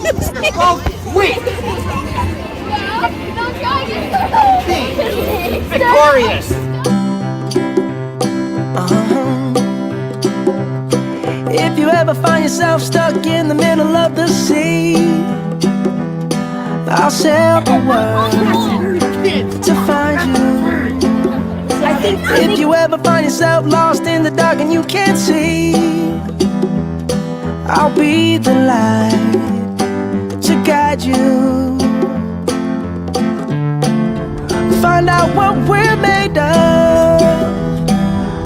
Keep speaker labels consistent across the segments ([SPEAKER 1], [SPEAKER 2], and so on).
[SPEAKER 1] Well, wait! Victorious!
[SPEAKER 2] If you ever find yourself stuck in the middle of the sea, I'll sail the world to find you. If you ever find yourself lost in the dark and you can't see, I'll be the light to guide you. Find out what we're made of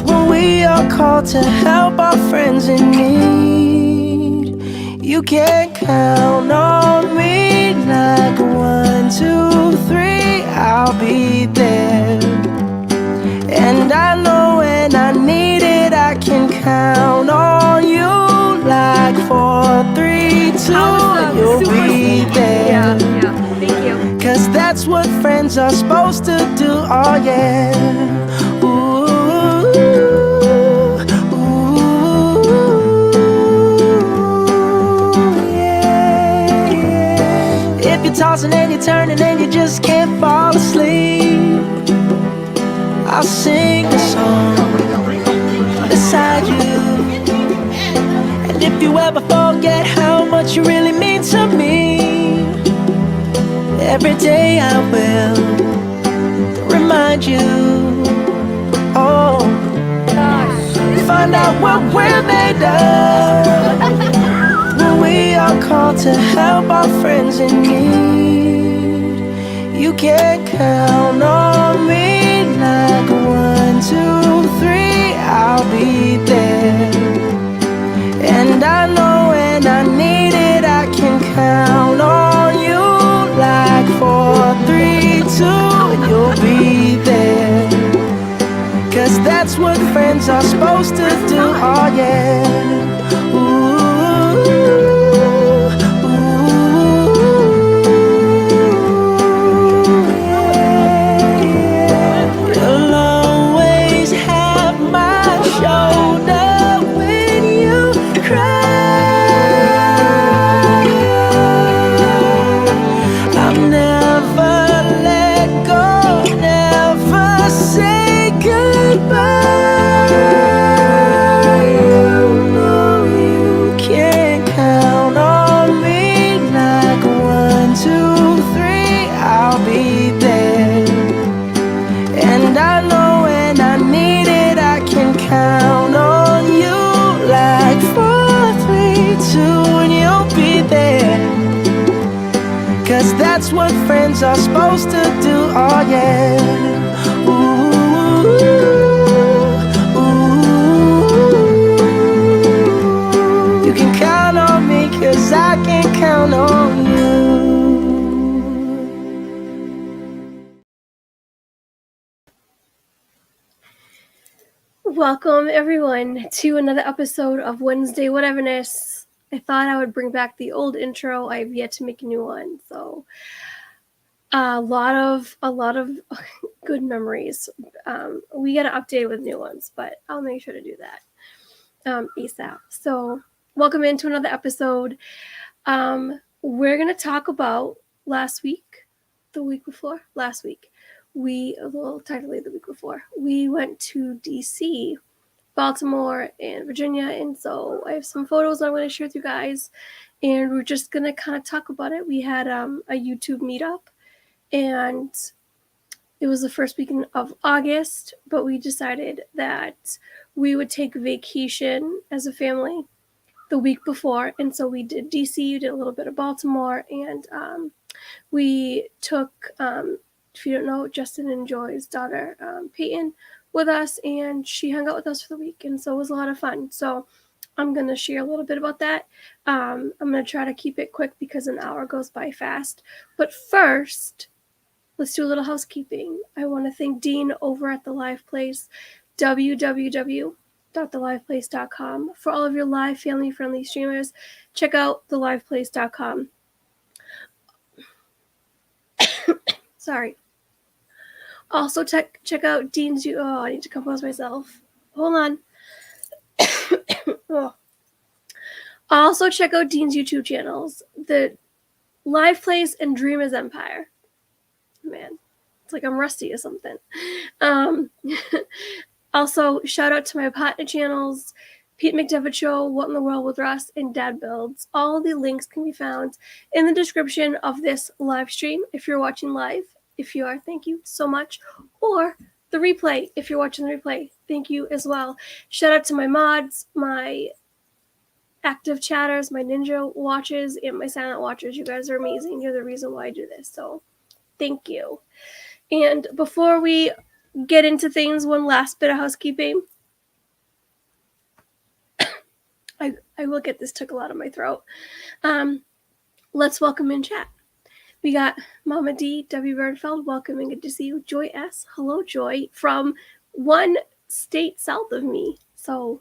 [SPEAKER 2] when we are called to help our friends in need. You can count on me like 1, 2, 3, I'll be there. And I know when I need it, I can count on you like 4, 3, 2, you'll be there.
[SPEAKER 3] Yeah, thank you.
[SPEAKER 2] Cause that's what friends are supposed to do, oh yeah. Ooh, yeah, yeah. If you're tossing and you're turning and you just can't fall asleep, I'll sing a song beside you. And if you ever forget how much you really mean to me, every day I will remind you. Oh, find out what we're made of when we are called to help our friends in need. You can count on me like 1, 2, 3, I'll be there. And I know when I need it, I can count on you like 4, 3, 2, you'll be there. Cause that's what friends are supposed to do, oh yeah. Ooh. Cause that's what friends are supposed to do, oh yeah. Ooh, ooh. You can count on me cause I can count on you.
[SPEAKER 3] Welcome everyone to another episode of Wednesday Whateverness. I thought I would bring back the old intro. I've yet to make a new one, so a lot of good memories. We got to update with new ones, but I'll make sure to do that ASAP. So welcome into another episode. We're gonna talk about last week, the week before, technically the week before, we went to DC, Baltimore, and Virginia, and so I have some photos I'm going to share with you guys, and we're just going to kind of talk about it. We had a YouTube meetup, and it was the first weekend of August, but we decided that we would take vacation as a family the week before, and so we did DC, we did a little bit of Baltimore, and we took, if you don't know, Justin and Joy's daughter, Peyton, with us, and she hung out with us for the week, and so it was a lot of fun. So I'm going to share a little bit about that. I'm going to try to keep it quick because an hour goes by fast. But first, let's do a little housekeeping. I want to thank Dean over at The Live Place, www.theliveplace.com. For all of your live family-friendly streamers, check out theliveplace.com. Sorry. Also, check out Dean's... I need to compose myself. Hold on. Also, check out Dean's YouTube channels. The Live Place and Dreamers Empire. Man, it's like I'm rusty or something. Also, shout out to my partner channels, Pete McDevitt Show, What in the World with Russ, and Dad Builds. All the links can be found in the description of this live stream if you're watching live. If you are, thank you so much. Or the replay, if you're watching the replay, thank you as well. Shout out to my mods, my active chatters, my ninja watchers, and my silent watchers. You guys are amazing. You're the reason why I do this. So thank you. And before we get into things, one last bit of housekeeping. I will get this took out of my throat. Let's welcome in chat. We got Mama D, W. Bernfeld, welcome and good to see you. Joy S, hello Joy, from one state south of me. So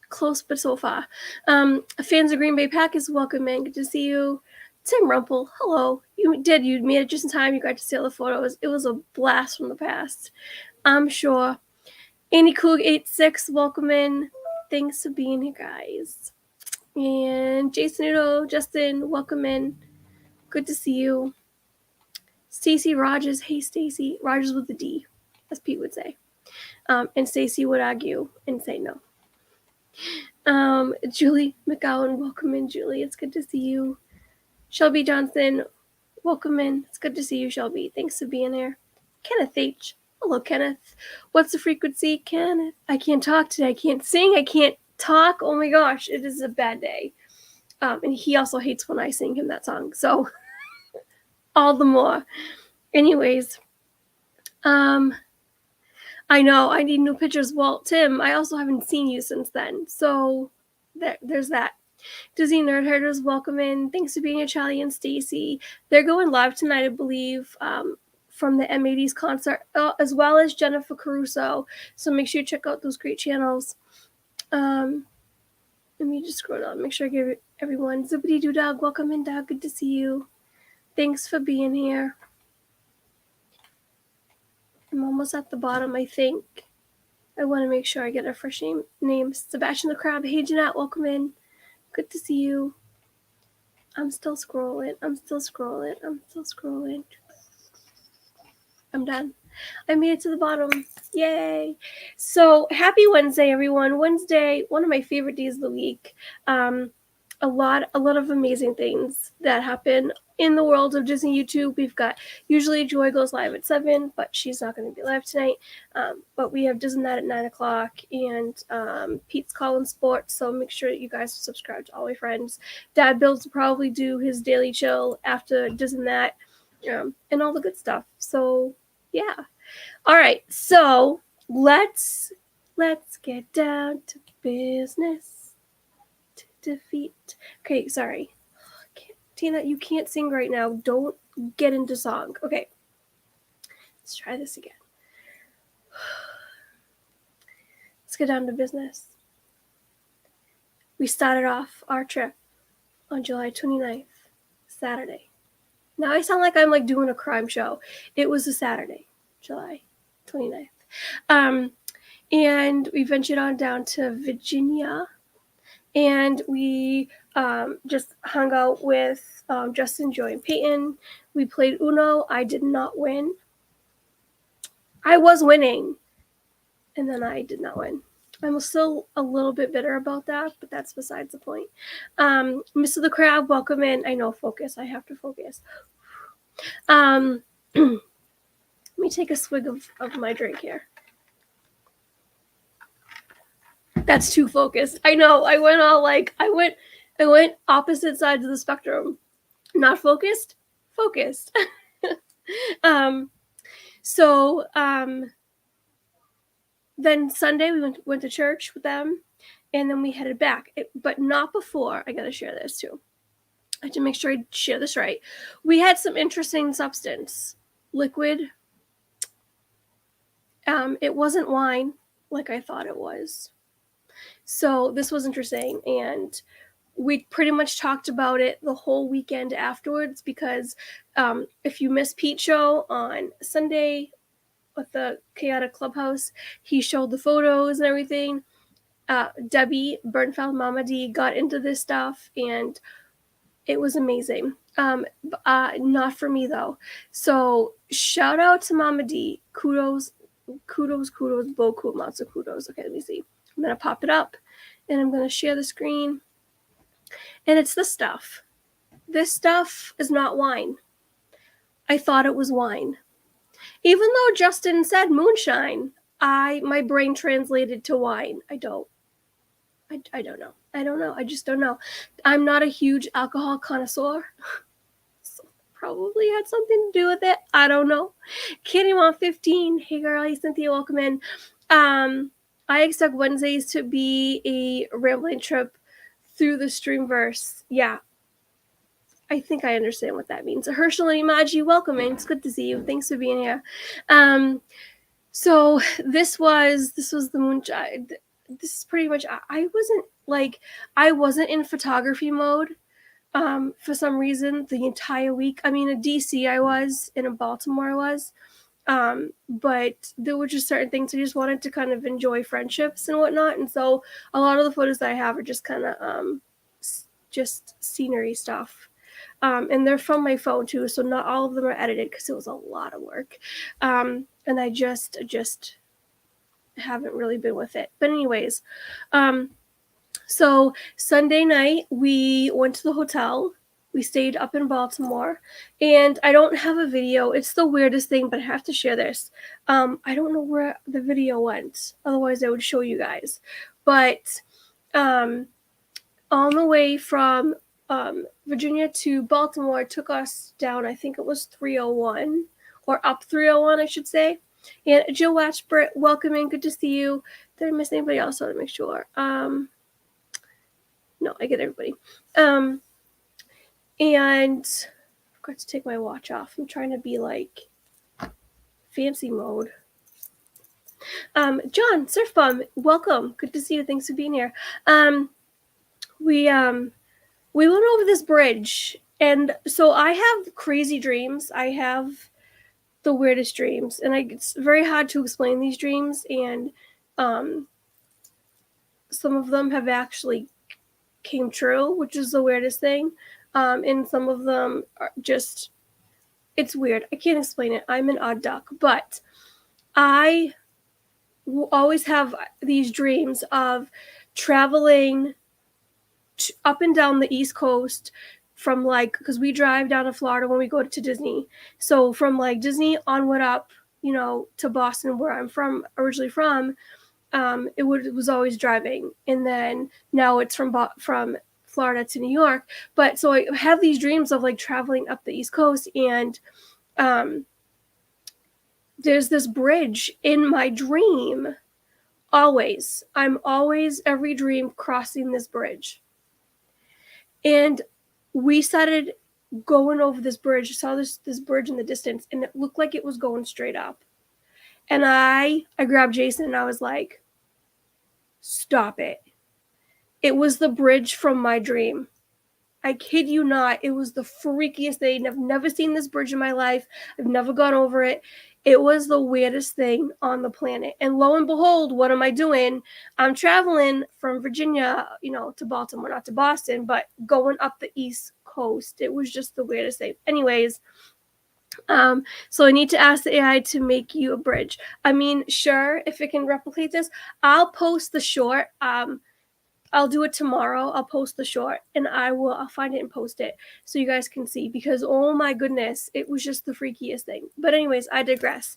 [SPEAKER 3] close but so far. Fans of Green Bay Packers, welcome in, good to see you. Tim Rumpel, hello. You made it just in time. You got to see all the photos. It was a blast from the past, I'm sure. Annie Coog 86, welcome in. Thanks for being here, guys. And Jason Udo, Justin, welcome in. Good to see you. Stacy Rogers, hey Stacy. Rogers with a D, as Pete would say. And Stacy would argue and say no. Julie McGowan, welcome in, Julie. It's good to see you. Shelby Johnson, welcome in. It's good to see you, Shelby. Thanks for being here. Kenneth H. Hello, Kenneth. What's the frequency, Kenneth? I can't talk today. I can't sing. I can't talk. Oh my gosh, it is a bad day. And he also hates when I sing him that song. So all the more. Anyways, I know I need new pictures. Well, Tim, I also haven't seen you since then. So there's that. Disney Nerd Herders, welcome in. Thanks for being here, Charlie and Stacy. They're going live tonight, I believe, from the M80s concert, as well as Jennifer Caruso. So make sure you check out those great channels. Let me just scroll down, make sure I give everyone. Zippity Doo Dog, welcome in, Dog. Good to see you. Thanks for being here. I'm almost at the bottom, I think. I want to make sure I get a fresh name. Sebastian the Crab, hey Jeanette, welcome in. Good to see you. I'm still scrolling. I'm done. I made it to the bottom. Yay. So happy Wednesday, everyone. Wednesday, one of my favorite days of the week. A lot of amazing things that happen in the world of Disney YouTube. We've got, usually Joy goes live at 7, but she's not going to be live tonight. But we have Disney Night at 9 o'clock and Pete's Calling Sports. So make sure that you guys subscribe to all my friends. Dad Builds will probably do his daily chill after Disney Night and all the good stuff. So yeah. All right. So let's get down to business. Defeat. Okay, sorry. Tina, you can't sing right now. Don't get into song. Okay. Let's try this again. Let's get down to business. We started off our trip on July 29th, Saturday. Now I sound like I'm like doing a crime show. It was a Saturday, July 29th. And we ventured on down to Virginia. And we just hung out with Justin, Joy, and Peyton. We played Uno. I did not win. I was winning. And then I did not win. I'm still a little bit bitter about that, but that's besides the point. Mr. the Crab, welcome in. I know, focus. I have to focus. Let me take a swig of my drink here. That's too focused. I know. I went all like I went opposite sides of the spectrum. Not focused, focused. Then Sunday we went to church with them, and then we headed back. But not before. I gotta share this too. I have to make sure I share this right. We had some interesting substance, liquid. It wasn't wine like I thought it was. So this was interesting, and we pretty much talked about it the whole weekend afterwards because if you missed Pete's show on Sunday with the Chaotic Clubhouse, he showed the photos and everything. Debbie Bernfeld, Mama D, got into this stuff, and It was amazing. Not for me though. So shout out to Mama D. Kudos, boku, lots of kudos. Okay, let me see. I'm gonna pop it up, and I'm gonna share the screen. And it's this stuff. This stuff is not wine. I thought it was wine. Even though Justin said moonshine, my brain translated to wine. I don't know. I don't know. I just don't know. I'm not a huge alcohol connoisseur. So probably had something to do with it. I don't know. Kitty Mom 15. Hey girl, hey Cynthia, welcome in. I expect Wednesdays to be a rambling trip through the Streamverse. Yeah. I think I understand what that means. Herschel Imaji, welcome in. It's good to see you. Thanks for being here. So this was the moonshine. This is pretty much, I wasn't in photography mode for some reason the entire week. I mean, in DC I was, and in Baltimore I was, but there were just certain things I just wanted to kind of enjoy friendships and whatnot, and so a lot of the photos that I have are just kind of just scenery stuff. And they're from my phone too, so not all of them are edited because it was a lot of work. And I just haven't really been with it. But anyways, so Sunday night we went to the hotel. We stayed up in Baltimore, and I don't have a video. It's the weirdest thing, but I have to share this. I don't know where the video went. Otherwise, I would show you guys. But on the way from Virginia to Baltimore, it took us down, I think it was 301, or up 301, I should say. And Jill Watchbert, welcome in. Good to see you. Did I miss anybody else? I want to make sure. No, I get everybody. And I forgot to take my watch off. I'm trying to be like fancy mode. John Surfbum, welcome. Good to see you. Thanks for being here. We went over this bridge, and so I have crazy dreams. I have the weirdest dreams, and it's very hard to explain these dreams, and some of them have actually came true, which is the weirdest thing, and some of them are just, it's weird. I can't explain it. I'm an odd duck, but I will always have these dreams of traveling up and down the East Coast from because we drive down to Florida when we go to Disney. So from Disney onward up, to Boston, where I'm originally from, it was always driving. And then now it's from Florida to New York. But so I have these dreams of traveling up the East Coast, and there's this bridge in my dream. I'm always every dream crossing this bridge. And we started going over this bridge. I saw this bridge in the distance, and it looked like it was going straight up. And I grabbed Jason, and I was like, stop it. It was the bridge from my dream. I kid you not. It was the freakiest thing. I've never seen this bridge in my life. I've never gone over it. It was the weirdest thing on the planet. And lo and behold, what am I doing? I'm traveling from Virginia, to Baltimore, not to Boston, but going up the East Coast. It was just the weirdest thing. Anyways, so I need to ask the AI to make you a bridge. I mean, sure, if it can replicate this, I'll post the short. I'll do it tomorrow. I'll post the short, and I'll find it and post it so you guys can see, because oh my goodness, it was just the freakiest thing. But anyways, I digress.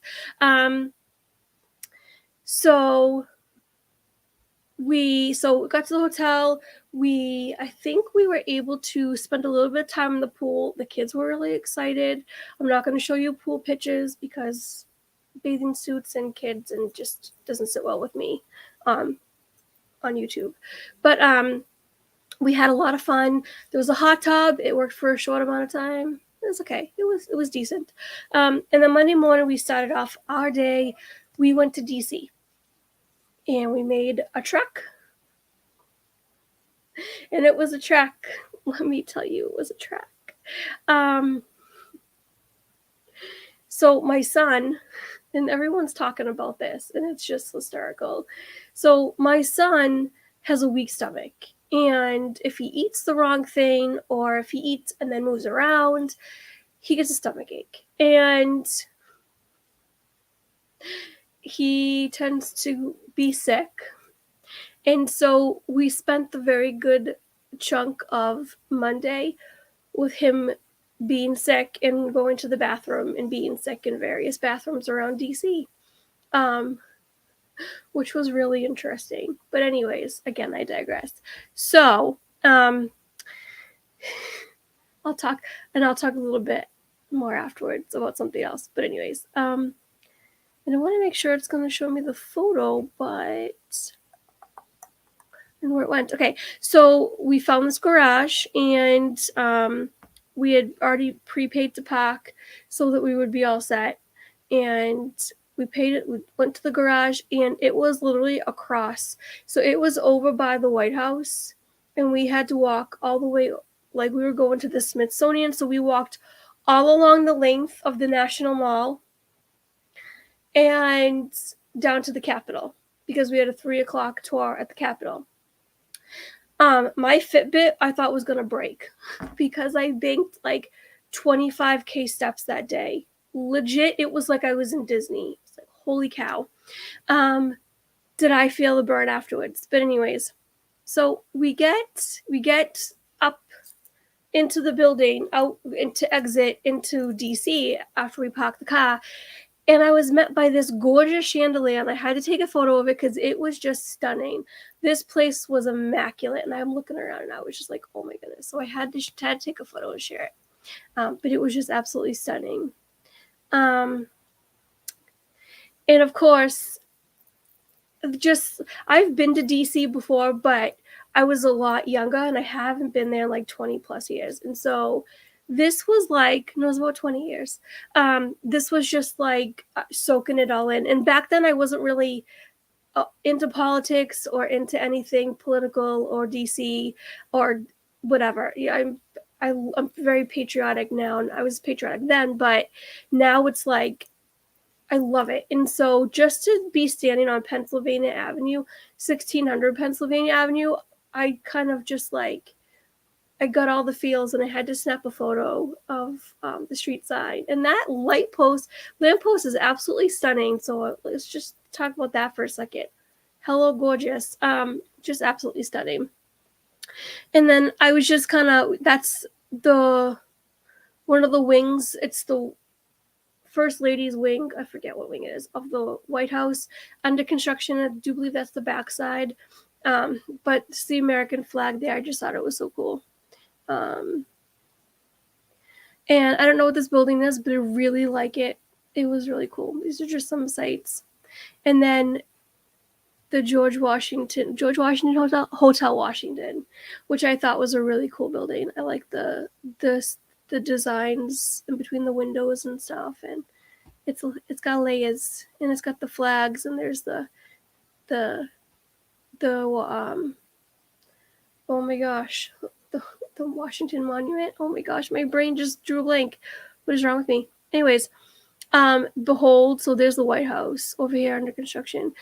[SPEAKER 3] So we got to the hotel. I think we were able to spend a little bit of time in the pool. The kids were really excited. I'm not going to show you pool pictures because bathing suits and kids, and just doesn't sit well with me. On YouTube. But we had a lot of fun. There was a hot tub. It worked for a short amount of time. It was okay. It was decent. And then Monday morning we started off our day. We went to DC, and we made a trek. And it was a trek. Let me tell you, it was a trek. So my son, and everyone's talking about this, and it's just hysterical. So my son has a weak stomach, And if he eats the wrong thing, or if he eats and then moves around, he gets a stomach ache. And he tends to be sick. And so we spent the very good chunk of Monday with him being sick and going to the bathroom and being sick in various bathrooms around DC, which was really interesting. But anyways, again, I digress. So I'll talk a little bit more afterwards about something else. But anyways, and I want to make sure it's going to show me the photo, but and where it went. Okay, so we found this garage, and we had already prepaid to park so that we would be all set. And we paid it. We went to the garage, and it was literally across. So it was over by the White House, and we had to walk all the way, like we were going to the Smithsonian. So we walked all along the length of the National Mall and down to the Capitol, because we had a 3:00 tour at the Capitol. My Fitbit I thought was gonna break because I banked like 25K steps that day. Legit, it was like I was in Disney. It's like, holy cow. Did I feel the burn afterwards? But anyways, so we get up into the building, out into exit into DC after we parked the car. And I was met by this gorgeous chandelier, and I had to take a photo of it because it was just stunning. This place was immaculate, and I'm looking around, and I was just like, oh my goodness. So I had to take a photo and share it. But it was just absolutely stunning. And of course, I've been to DC before, but I was a lot younger, and I haven't been there in like 20 plus years. And so this was like, no, it was about 20 years. This was just like soaking it all in. And back then I wasn't really into politics or into anything political or DC or whatever. Yeah, I'm very patriotic now, and I was patriotic then, but now it's like, I love it. And so just to be standing on Pennsylvania Avenue, 1600 Pennsylvania Avenue, I kind of just like, I got all the feels, and I had to snap a photo of the street sign. And that lamppost is absolutely stunning. So let's just talk about that for a second. Hello, gorgeous. Just absolutely stunning. And then I was just kind of, that's one of the wings. It's the First Lady's wing. I forget what wing it is, of the White House under construction. I do believe that's the backside. But it's the American flag there. I just thought it was so cool. And I don't know what this building is, but I really like it. It was really cool. These are just some sites. And then the George Washington Hotel Washington, which I thought was a really cool building. I like the designs in between the windows and stuff, and it's got layers, and it's got the flags, and there's the oh my gosh, the Washington Monument. Oh my gosh, my brain just drew a blank. What is wrong with me? Anyways, behold, so there's the White House over here under construction.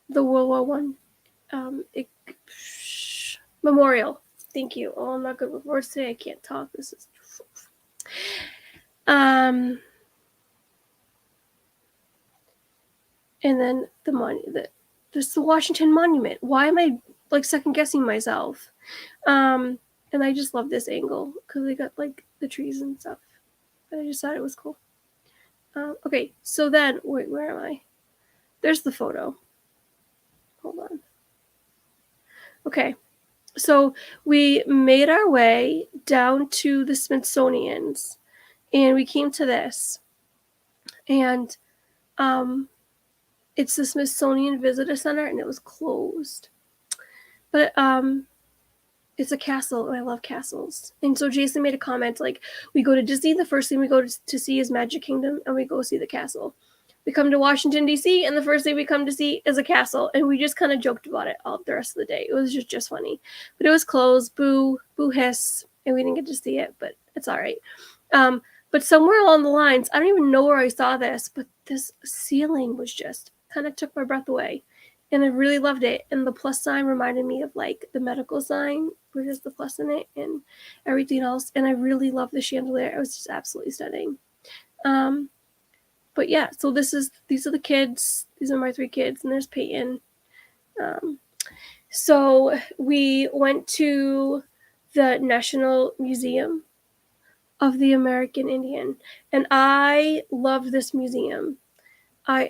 [SPEAKER 3] The World War One memorial. Thank you. Oh, I'm not good with words today. I can't talk. This is and then there's the Washington Monument. Why am I like second guessing myself? And I just love this angle because they got like the trees and stuff. But I just thought it was cool. Okay, so then wait, where am I? There's the photo. Hold on. Okay, so we made our way down to the Smithsonian's, and we came to this, and it's the Smithsonian Visitor Center, and it was closed. But it's a castle, and I love castles. And so Jason made a comment like, we go to Disney, the first thing we go to see is Magic Kingdom, and we go see the castle. We come to Washington, D.C., and the first thing we come to see is a castle. And we just kind of joked about it all the rest of the day. It was just funny. But it was closed. Boo, boo hiss. And we didn't get to see it, but it's all right. But somewhere along the lines, I don't even know where I saw this, but this ceiling was just kind of took my breath away. and I really loved it. And the plus sign reminded me of like the medical sign, where there's the plus in it and everything else. And I really loved the chandelier. It was just absolutely stunning. But yeah, so these are the kids. These are my 3 kids, and there's Peyton. So we went to the National Museum of the American Indian, and I love this museum. I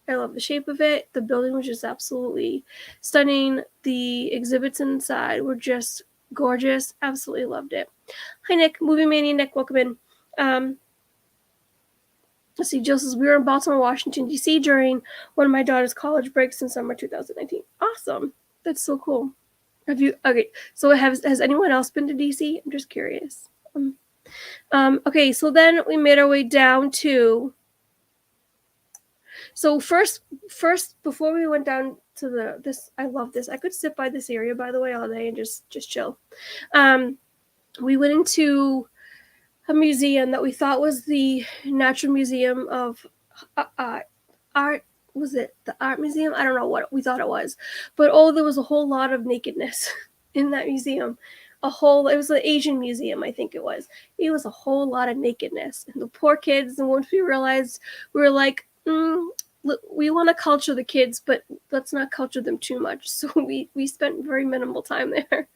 [SPEAKER 3] love the shape of it. The building was just absolutely stunning. The exhibits inside were just gorgeous. Absolutely loved it. Hi, Nick. Movie Mania Nick, welcome in. Let's see, Jill says, we were in Baltimore, Washington, D.C. during one of my daughter's college breaks in summer 2019. Awesome. That's so cool. Okay, so has anyone else been to D.C.? I'm just curious. Okay, so then we made our way down to... So first, before we went down to this, I love this. I could sit by this area, by the way, all day and just chill. We went into a museum that we thought was the Natural Museum of Art. Was it the Art Museum? I don't know what we thought it was. But there was a whole lot of nakedness in that museum. It was an Asian museum, I think it was. It was a whole lot of nakedness. And the poor kids, and once we realized, we were like, we want to culture the kids, but let's not culture them too much. So we spent very minimal time there.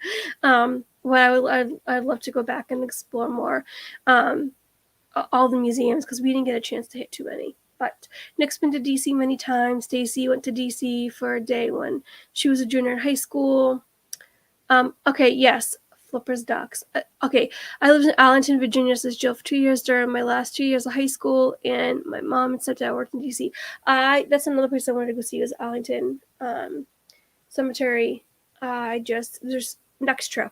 [SPEAKER 3] I'd love to go back and explore more all the museums, because we didn't get a chance to hit too many. But Nick's been to DC many times. Stacy went to DC for a day when she was a junior in high school. Okay, yes, Flipper's Ducks. Okay, I lived in Arlington, Virginia, says Jill, for 2 years during my last 2 years of high school, and my mom and stepdad worked in DC. That's another place I wanted to go see, was Arlington Cemetery. There's next trip.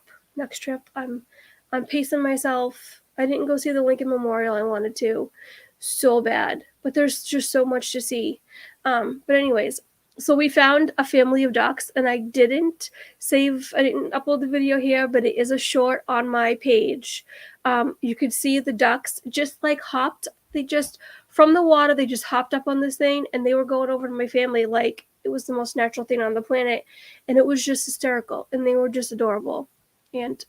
[SPEAKER 3] I'm pacing myself. I didn't go see the Lincoln Memorial. I wanted to so bad, but there's just so much to see. But anyways, so we found a family of ducks, and I didn't upload the video here, but it is a short on my page. You could see the ducks just like hopped. From the water, they just hopped up on this thing, and they were going over to my family like it was the most natural thing on the planet. And it was just hysterical, and they were just adorable. And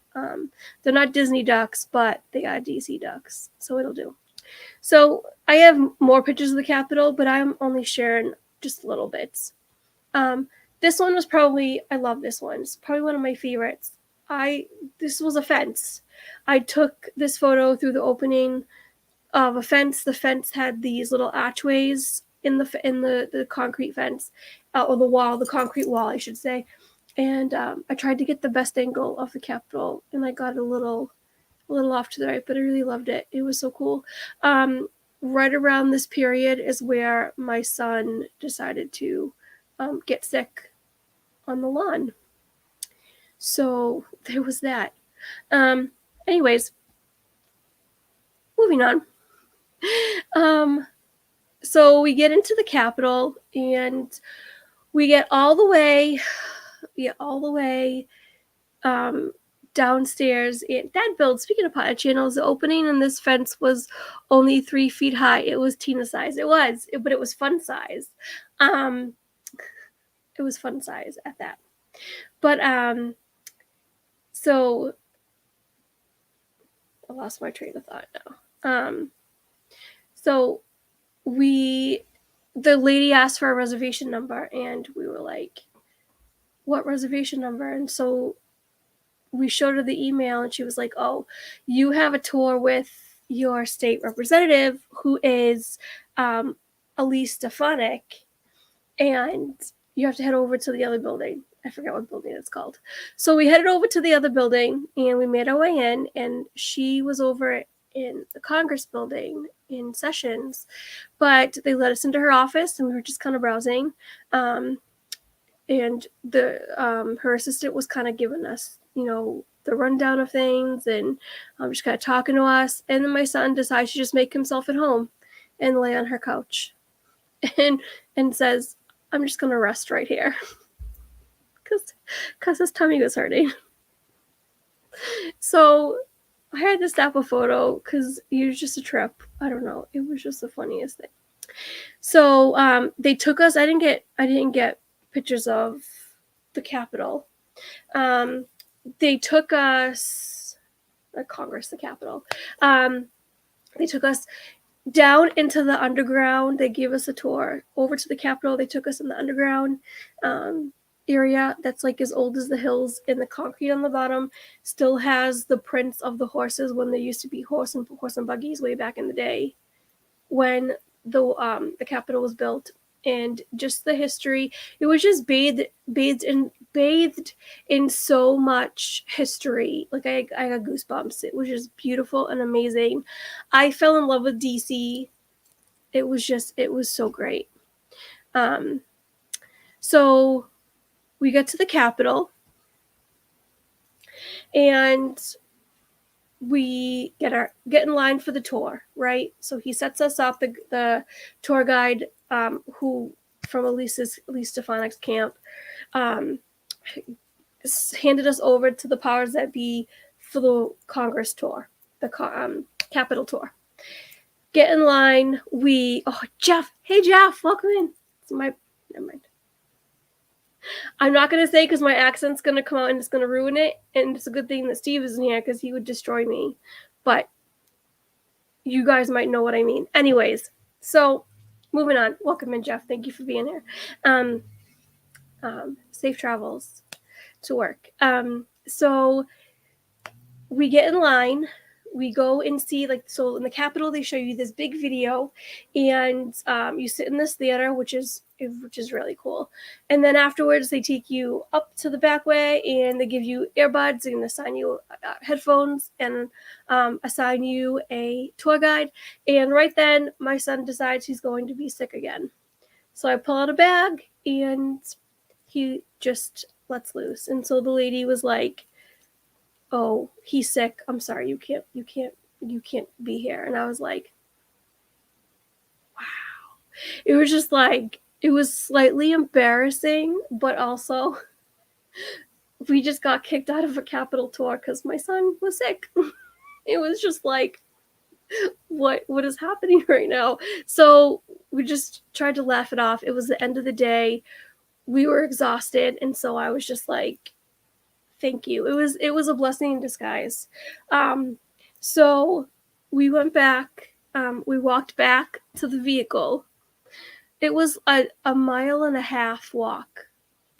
[SPEAKER 3] they're not Disney ducks, but they are DC ducks, so it'll do. So I have more pictures of the Capitol, but I'm only sharing just little bits. This one was I love this one. It's probably one of my favorites. This was a fence. I took this photo through the opening of a fence. The fence had these little archways in the concrete fence, or the concrete wall, I should say. And I tried to get the best angle of the Capitol, and I got a little off to the right, but I really loved it. It was so cool. Right around this period is where my son decided to get sick on the lawn. So there was that. Anyways, moving on. So we get into the Capitol, and we get all the way downstairs. And Dad built, speaking of potted channels, the opening in this fence was only 3 feet high. It was Tina size. But it was fun size. It was fun size at that. But so I lost my train of thought now. So the lady asked for a reservation number, and we were like, what reservation number? And so we showed her the email, and she was like, oh, you have a tour with your state representative, who is Elise Stefanik, and you have to head over to the other building. I forget what building it's called. So we headed over to the other building, and we made our way in, and she was over in the Congress building in sessions, but they let us into her office, and we were just kind of browsing. And her assistant was kind of giving us, the rundown of things, and just kind of talking to us. And then my son decides to just make himself at home and lay on her couch, and says, I'm just going to rest right here. Because his tummy was hurting. So I had to snap a photo because it was just a trip. I don't know. It was just the funniest thing. So they took us. I didn't get pictures of the Capitol. They took us, Congress, the Capitol. They took us down into the underground. They gave us a tour over to the Capitol. They took us in the underground area that's like as old as the hills, and the concrete on the bottom still has the prints of the horses when there used to be horse and buggies way back in the day when the Capitol was built, and just the history. It was just bathed in so much history. Like I got goosebumps. It was just beautiful and amazing. I fell in love with DC. It was so great. So we get to the Capitol, and we get in line for the tour, right? So he sets us up. The tour guide, who from Elise Stefanik's camp, handed us over to the powers that be for the Congress tour, the Capitol tour. Get in line. Jeff, hey Jeff, welcome in. Never mind. I'm not going to say because my accent's going to come out and it's going to ruin it. And it's a good thing that Steve isn't here because he would destroy me. But you guys might know what I mean. Anyways, so moving on. Welcome in, Jeff. Thank you for being here. Safe travels to work. So we get in line. We go and see, so in the Capitol, they show you this big video, and you sit in this theater, which is really cool. And then afterwards, they take you up to the back way, and they give you earbuds and assign you headphones and assign you a tour guide. And right then, my son decides he's going to be sick again. So I pull out a bag, and he just lets loose. And so the lady was like, "Oh, he's sick. I'm sorry, you can't be here." And I was like, wow. It was just like, it was slightly embarrassing, but also we just got kicked out of a Capitol tour because my son was sick. It was just like, what is happening right now? So we just tried to laugh it off. It was the end of the day. We were exhausted, and so I was just like, thank you. It was a blessing in disguise. So we went back. We walked back to the vehicle. It was a 1.5 mile walk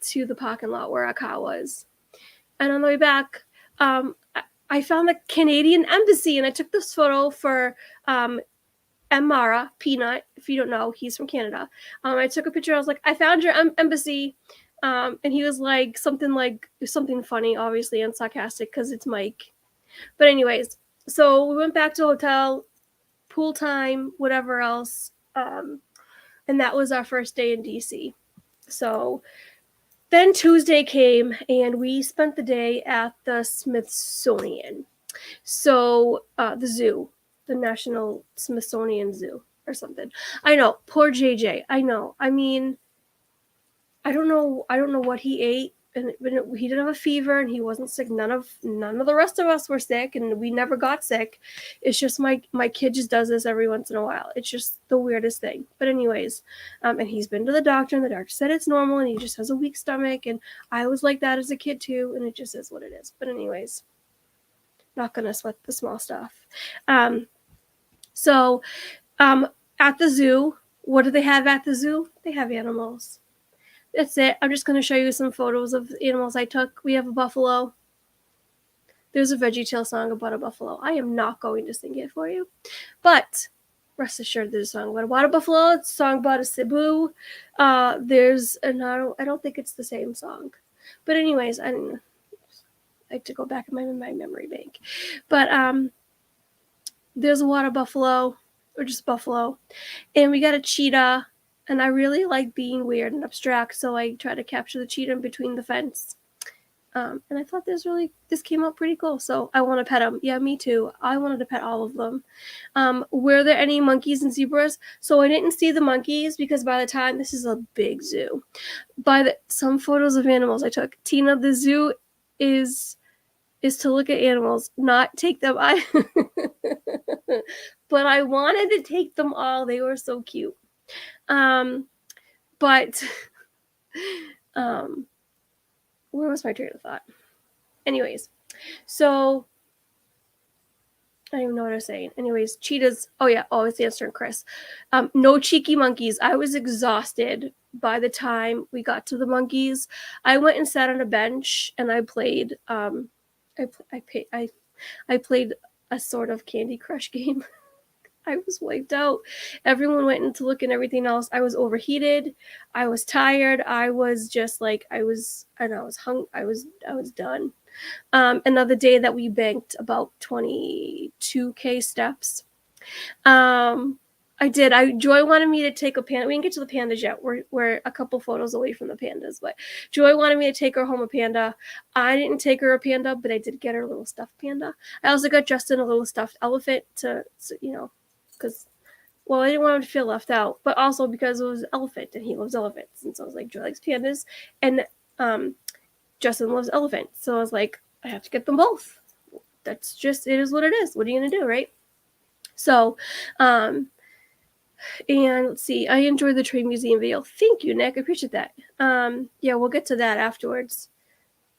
[SPEAKER 3] to the parking lot where our car was. And on the way back, I found the Canadian Embassy, and I took this photo for Mara Peanut. If you don't know, he's from Canada. I took a picture. I was like, I found your embassy. And he was like something funny, obviously, and sarcastic because it's Mike. But anyways, so we went back to hotel, pool time, whatever else. And that was our first day in DC. So then Tuesday came, and we spent the day at the Smithsonian. So the zoo, the National Smithsonian Zoo or something. I know, poor JJ. I know. I mean, I don't know what he ate, and he didn't have a fever, and he wasn't sick. None of the rest of us were sick, and we never got sick. It's just my kid just does this every once in a while. It's just the weirdest thing. But anyways, and he's been to the doctor, and the doctor said it's normal, and he just has a weak stomach. And I was like that as a kid too, and it just is what it is. But anyways, not gonna sweat the small stuff. So at the zoo, what do they have at the zoo? They have animals. That's it. I'm just going to show you some photos of animals I took. We have a buffalo. There's a VeggieTale song about a buffalo. I am not going to sing it for you, but rest assured there's a song about a water buffalo. It's a song about a Cebu. I don't think it's the same song. But anyways, I like to go back in my memory bank. But there's a water buffalo, or just buffalo. And we got a cheetah. And I really like being weird and abstract, so I try to capture the cheetah in between the fence. And I thought this came out pretty cool, so I want to pet them. Yeah, me too. I wanted to pet all of them. Were there any monkeys and zebras? So I didn't see the monkeys because by the time, this is a big zoo. Some photos of animals I took. Tina, the zoo is to look at animals, not take them. But I wanted to take them all. They were so cute. But where was my train of thought? Anyways, so I don't even know what I was saying. Anyways, cheetahs. Oh yeah. Oh, it's answering Chris. No cheeky monkeys. I was exhausted by the time we got to the monkeys. I went and sat on a bench and I played. I played a sort of Candy Crush game. I was wiped out. Everyone went in to look and everything else. I was overheated. I was tired. I was just like I was hung. I was done. Another day that we banked about 22K steps. I did. Joy wanted me to take a panda. We didn't get to the pandas yet. We're a couple photos away from the pandas, but Joy wanted me to take her home a panda. I didn't take her a panda, but I did get her a little stuffed panda. I also got Justin a little stuffed elephant because I didn't want him to feel left out, but also because it was an elephant and he loves elephants, and so I was like, Joy likes pandas, and Justin loves elephants, so I was like, I have to get them both. That's just, it is what it is. What are you gonna do, right? So, and let's see, I enjoyed the train museum video. Thank you, Nick. I appreciate that. Yeah, we'll get to that afterwards.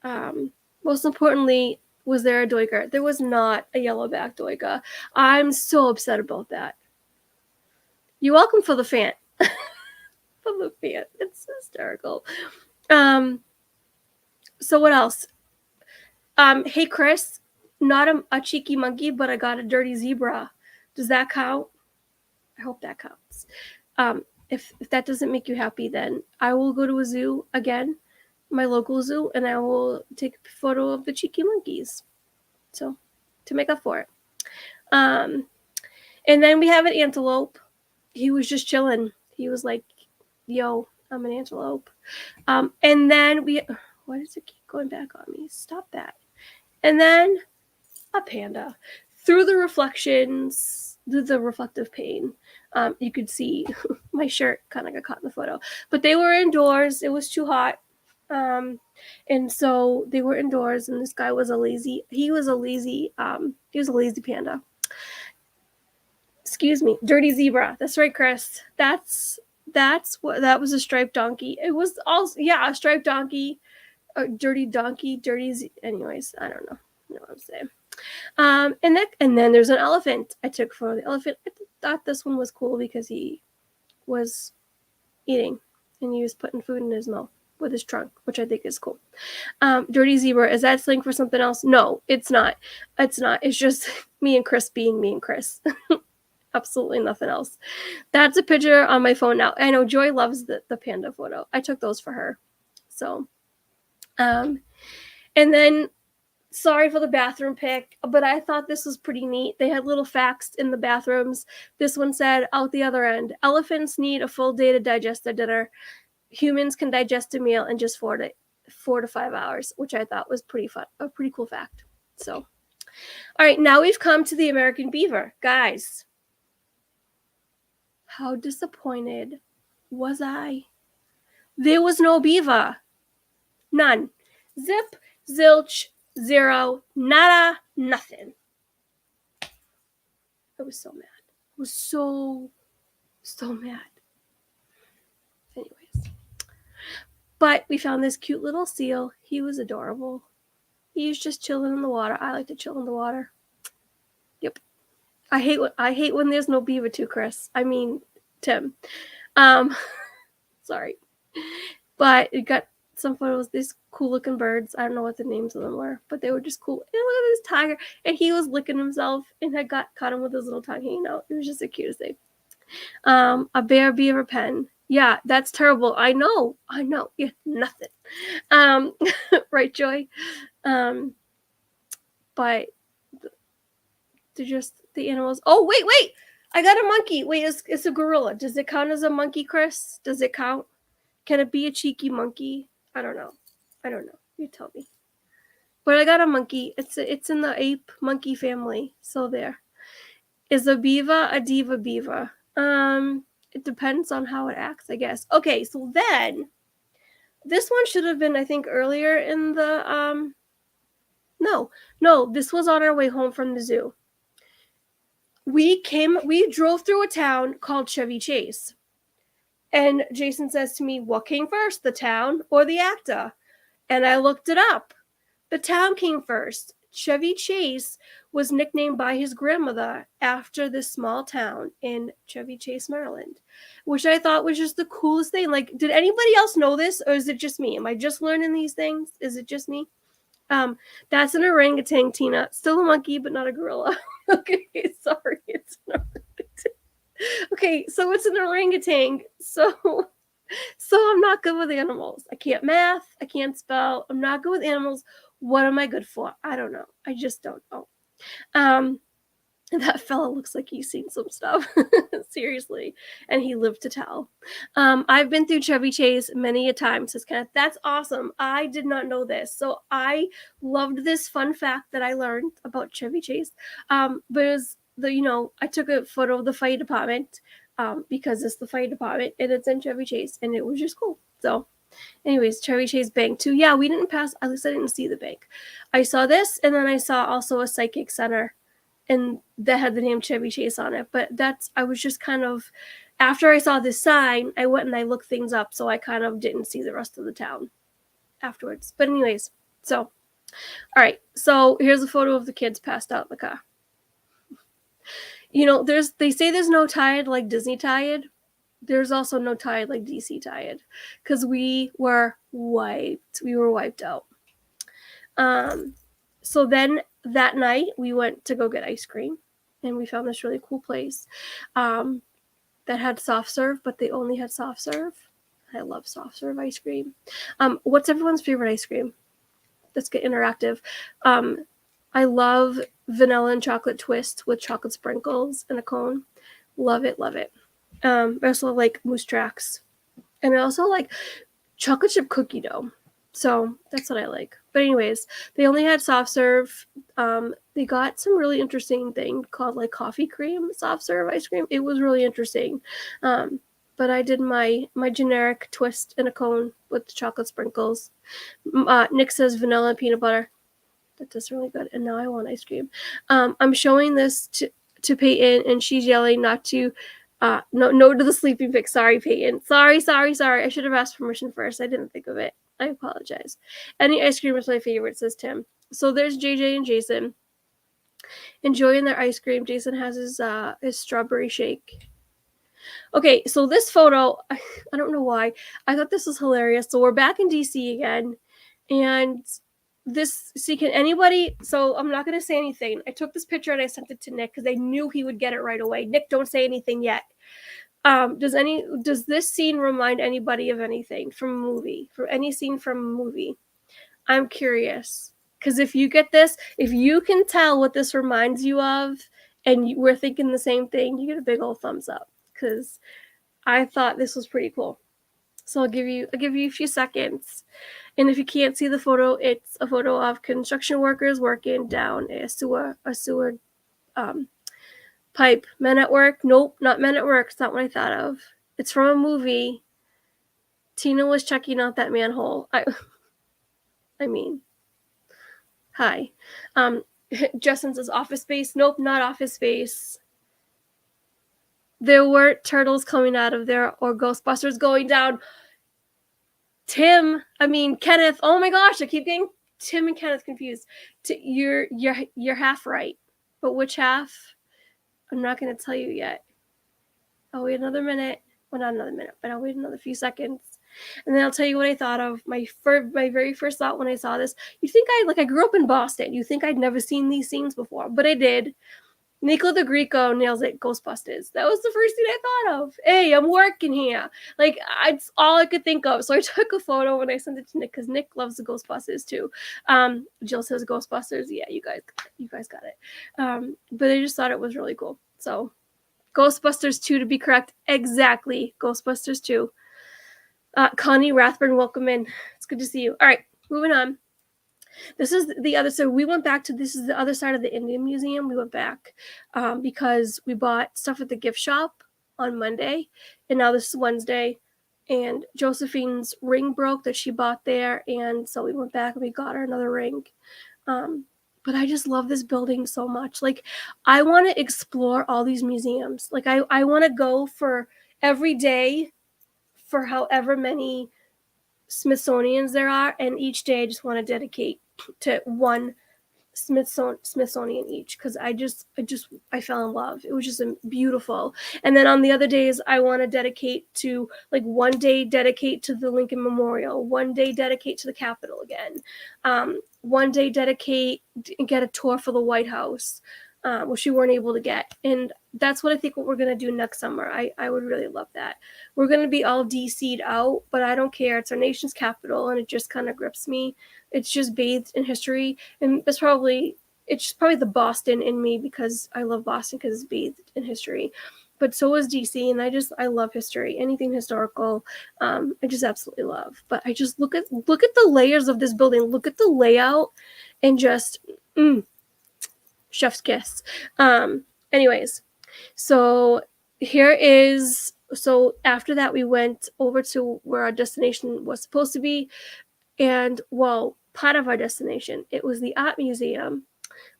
[SPEAKER 3] Most importantly, was there a doiker? There was not a yellowback doiker. I'm so upset about that. You're welcome for the fan. For the fan. It's hysterical. So what else? Hey Chris, not a cheeky monkey, but I got a dirty zebra. Does that count? I hope that counts. If that doesn't make you happy, then I will go to a zoo again, my local zoo, and I will take a photo of the cheeky monkeys. So, to make up for it. And then we have an antelope. He was just chilling. He was like, yo, I'm an antelope. And then why does it keep going back on me? Stop that. And then a panda. Through the reflections, the reflective pane, you could see my shirt kind of got caught in the photo. But they were indoors. It was too hot. And so they were indoors, and this guy was a lazy panda. Excuse me, dirty zebra. That's right, Chris. That was a striped donkey. It was also, yeah, a striped donkey, a dirty donkey, anyways, I don't know. You know what I'm saying. And then there's an elephant. I took a photo of the elephant. I thought this one was cool because he was eating and he was putting food in his mouth with his trunk, which I think is cool. Dirty zebra, is that slang for something else? No, it's not. It's just me and Chris being me and Chris. Absolutely nothing else. That's a picture on my phone now. I know Joy loves the panda photo. I took those for her. So, and then, sorry for the bathroom pic, but I thought this was pretty neat. They had little facts in the bathrooms. This one said, out the other end, elephants need a full day to digest their dinner. Humans can digest a meal in just 4 to 5 hours, which I thought was pretty fun. A pretty cool fact. So, all right, now we've come to the American beaver. Guys, how disappointed was I? There was no beaver. None. Zip, zilch, zero, nada, nothing. I was so mad. I was so mad. Anyways. But we found this cute little seal. He was adorable. He was just chilling in the water. I like to chill in the water. Yep. I hate when there's no beaver too, Chris. I mean, Tim. Sorry. But it got some photos, these cool looking birds. I don't know what the names of them were, but they were just cool. And look at this tiger. And he was licking himself and had caught him with his little tongue hanging out. It was just the cutest thing. A beaver pen. Yeah, that's terrible. I know. Yeah, nothing. Right, Joy? But they're just the animals. Oh, wait. I got a monkey. Wait, it's a gorilla. Does it count as a monkey, Chris? Does it count? Can it be a cheeky monkey? I don't know. You tell me. But I got a monkey. It's in the ape monkey family. So there. Is a beaver a diva beaver? It depends on how it acts, I guess. Okay, so then this one should have been, I think, earlier in the No, this was on our way home from the zoo. We drove through a town called Chevy Chase. And Jason says to me, what came first, the town or the actor? And I looked it up. The town came first. Chevy Chase was nicknamed by his grandmother after this small town in Chevy Chase, Maryland, which I thought was just the coolest thing. Like, did anybody else know this, or is it just me? Am I just learning these things? Is it just me? That's an orangutan, Tina. Still a monkey, but not a gorilla. Okay, sorry, it's an orangutan. Okay, so it's an orangutan. So I'm not good with animals. I can't math. I can't spell. I'm not good with animals. What am I good for? I don't know. I just don't know. That fella looks like he's seen some stuff. Seriously. And he lived to tell. I've been through Chevy Chase many a time, says Kenneth. That's awesome. I did not know this. So I loved this fun fact that I learned about Chevy Chase. But it was I took a photo of the fire department because it's the fire department and it's in Chevy Chase, and it was just cool. So anyways, Chevy Chase Bank too. Yeah, we didn't pass, at least I didn't see the bank. I saw this, and then I saw also a psychic center, and that had the name Chevy Chase on it. But I was just kind of, after I saw this sign, I went and I looked things up, so I kind of didn't see the rest of the town afterwards. But anyways, so, all right, so here's a photo of the kids passed out in the car. They say there's no tired like Disney tired. There's also no tired like DC tired, because we were wiped. We were wiped out. So then that night we went to go get ice cream, and we found this really cool place that had soft serve, but they only had soft serve. I love soft serve ice cream. What's everyone's favorite ice cream? Let's get interactive. I love vanilla and chocolate twist with chocolate sprinkles and a cone. Love it, love it. I also like Moose Tracks. And I also like chocolate chip cookie dough. So that's what I like. But anyways, they only had soft serve. They got some really interesting thing called like coffee cream soft serve ice cream. It was really interesting. But I did my generic twist in a cone with the chocolate sprinkles. Nick says vanilla and peanut butter. That's really good. And now I want ice cream. I'm showing this to Peyton, and she's yelling not to no to the sleeping pic. Sorry, Peyton. Sorry. I should have asked permission first. I didn't think of it. I apologize. Any ice cream is my favorite, says Tim. So there's JJ and Jason enjoying their ice cream. Jason has his strawberry shake. Okay, so this photo, I don't know why. I thought this was hilarious. So we're back in DC again, and can anybody, so I'm not going to say anything. I took this picture and I sent it to Nick because I knew he would get it right away. Nick, don't say anything yet. Does this scene remind anybody of anything from a movie? From any scene from a movie? I'm curious, because if you get this, if you can tell what this reminds you of, and we're thinking the same thing, you get a big old thumbs up, because I thought this was pretty cool. So I'll give you a few seconds. And if you can't see the photo, it's a photo of construction workers working down a sewer pipe. Men at work? Nope, not Men at Work. It's not what I thought of. It's from a movie. Tina was checking out that manhole. I mean, hi. Justin says Office Space. Nope, not Office Space. There were turtles coming out of there, or Ghostbusters going down. Kenneth. Oh my gosh, I keep getting Tim and Kenneth confused. You're half right, but which half? I'm not going to tell you yet. I'll wait another minute. Well, not another minute, but I'll wait another few seconds, and then I'll tell you what I thought of. My very first thought when I saw this. You think I grew up in Boston. You think I'd never seen these scenes before, but I did. Nico the Greco nails it. Ghostbusters. That was the first thing I thought of. Hey, I'm working here. It's all I could think of. So I took a photo and I sent it to Nick, because Nick loves the Ghostbusters too. Jill says Ghostbusters. Yeah, you guys got it. But I just thought it was really cool. So Ghostbusters 2 to be correct. Exactly. Ghostbusters 2. Connie Rathburn, welcome in. It's good to see you. All right, moving on. This is the other, so we went back to, this is the other side of the Indian Museum. We went back because we bought stuff at the gift shop on Monday, and now this is Wednesday, and Josephine's ring broke that she bought there, and so we went back and we got her another ring. But I just love this building so much. I want to explore all these museums. I want to go for every day for however many Smithsonians there are, and each day I just want to dedicate to one Smithsonian each, because I fell in love. It was just beautiful. And then on the other days, I want to dedicate to, like, one day dedicate to the Lincoln Memorial, one day dedicate to the Capitol again, one day dedicate and get a tour for the White House, which we weren't able to get. And that's what I think what we're going to do next summer. I would really love that. We're going to be all DC'd out, but I don't care. It's our nation's capital, and it just kind of grips me. It's just bathed in history, and it's probably the Boston in me, because I love Boston because it's bathed in history. But so is DC, and I love history, anything historical. I just absolutely love. But I just look at the layers of this building, look at the layout, and just chef's kiss. Anyways, so after that we went over to where our destination was supposed to be, and part of our destination, it was the art museum.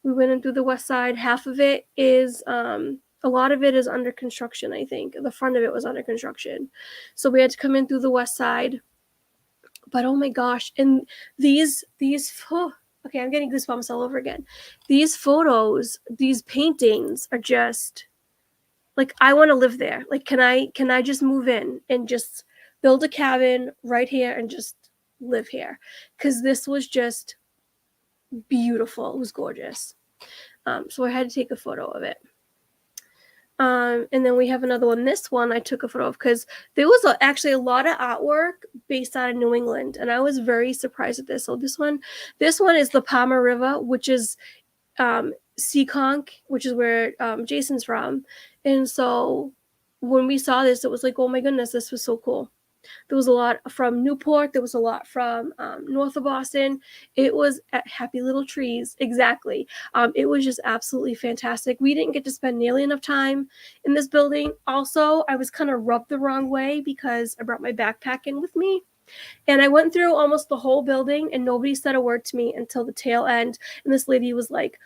[SPEAKER 3] We went in through the west side. Half of it is a lot of it is under construction. I think the front of it was under construction, so we had to come in through the west side. But oh my gosh, and these okay, I'm getting goosebumps all over again. These photos, these paintings are just like, I want to live there. Like, can I just move in and just build a cabin right here and just live here? Because this was just beautiful. It was gorgeous. So I had to take a photo of it. And then we have another one. This one I took a photo of because there was actually a lot of artwork based out of New England, and I was very surprised at this. So this one is the Palmer River, which is Seekonk, which is where Jason's from. And so when we saw this, it was like, oh my goodness, this was so cool. There was a lot from Newport. There was a lot from north of Boston. It was at Happy Little Trees. Exactly. It was just absolutely fantastic. We didn't get to spend nearly enough time in this building. Also, I was kind of rubbed the wrong way because I brought my backpack in with me. And I went through almost the whole building, and nobody said a word to me until the tail end. And this lady was like,